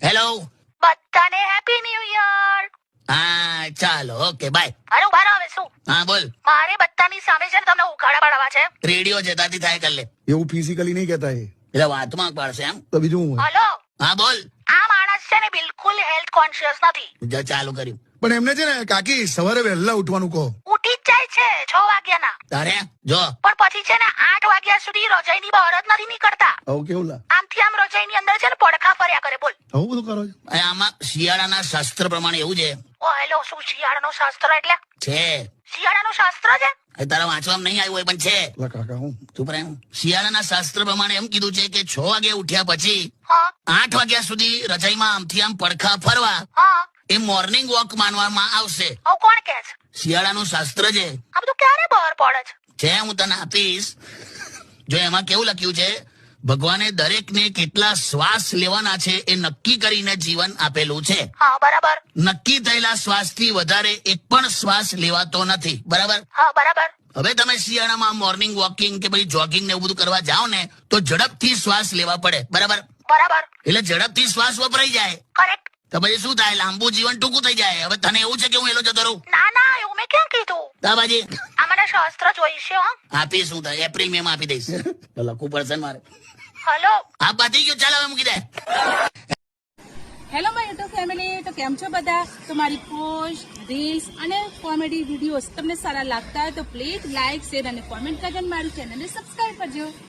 Hello. બધાને happy new year. હા ચાલો, ઓકે બાય. અરે ઉભા રહો, હવે શું? હા બોલ. મારે બધાની સામે છે ને તમને ઉઘાડા પાડવા છે. રેડિયો જતાથી થાય કર લે. એવું ફિઝિકલી નહીં કહેતા એ એટલે વાતમાં પાડશે એમ. તો બીજું હું હોય? હલો, હા બોલ. આ માણસ છે ને બિલકુલ હેલ્થ કોન્શિયસ નથી. જો ચાલુ કર્યું. પણ એમને છે ને કાકી સવારે વહેલા ઉઠવાનું કહો. ઉઠી જ જાય છે 6 વાગ્યાના, તારે જો પણ પછી છે ને 8 વાગ્યા સુધી રજાઈની બહાર જ નથી નીકળતા. આવું કેવું લા આમથી આમ રજાઈની અંદર છે ને પડખા ફર્યા કરે. બોલ. આવું બધું કરો છો? અહીં આમાં શિયાળાના શાસ્ત્ર પ્રમાણે એવું છે. ઓ હેલો, શું શિયાળાનો શાસ્ત્ર એટલે? છે શિયાળાનું શાસ્ત્ર છે? એ તારા વાંચવામાં નહીં આવ્યું હોય પણ છે. લા કાકા હું ચૂપ રહે. શિયાળાના શાસ્ત્ર પ્રમાણે એમ કીધું છે કે 6 વાગે ઉઠ્યા પછી હા 8 વાગ્યા સુધી રજાઈમાં આમથી આમ પડખા ફરવા હા. એ મોર્નિંગ વોક માનવામાં આવશે. આવું કોણ કહે છે? શિયાળાનું શાસ્ત્ર છે. આ બધું ક્યારે બહાર પડે છે? હું તને આપીશ. જો એમાં કેવું લખ્યું છે, ભગવાને દરેકને કેટલા શ્વાસ લેવાના છે એ નક્કી કરીને જીવન આપેલું છે. હા બરાબર. નક્કી થયેલા શ્વાસથી વધારે એક પણ શ્વાસ લેવાતો નથી. બરાબર. હા બરાબર. હવે તમે શિયાળામાં મોર્નિંગ વોકિંગ કે પછી જોગિંગ ને એવું બધું કરવા જાઓ ને તો ઝડપથી શ્વાસ લેવા પડે. બરાબર. બરાબર. એટલે ઝડપથી શ્વાસ વપરાઈ જાય કરેક્ટ. તો પછી શું થાય? લાંબુ જીવન ટૂંકું થઈ જાય. હવે તને એવું છે કે હું એલો જતો રહું? ના ના, એવું મેં ક્યાં કીધું. દાબાજી આ મને શાસ્ત્ર જોઈશે. હો આપીશ. હું થાય એપ્રિલ મે માં આપી દઈશ. તો લખવું પડશે ને મારે. હલો. આ પતી ગયું. ચાલો હવે મૂકી દે. હેલો માય યુટ્યુબ ફેમિલી, તો કેમ છો બધા? તો મારી પોસ્ટ, રીલ્સ અને કોમેડી વિડીયોઝ તમને સારા લાગતા હોય તો પ્લીઝ લાઇક, શેર અને કોમેન્ટ કરીને મારી ચેનલને સબસ્ક્રાઇબ કરજો.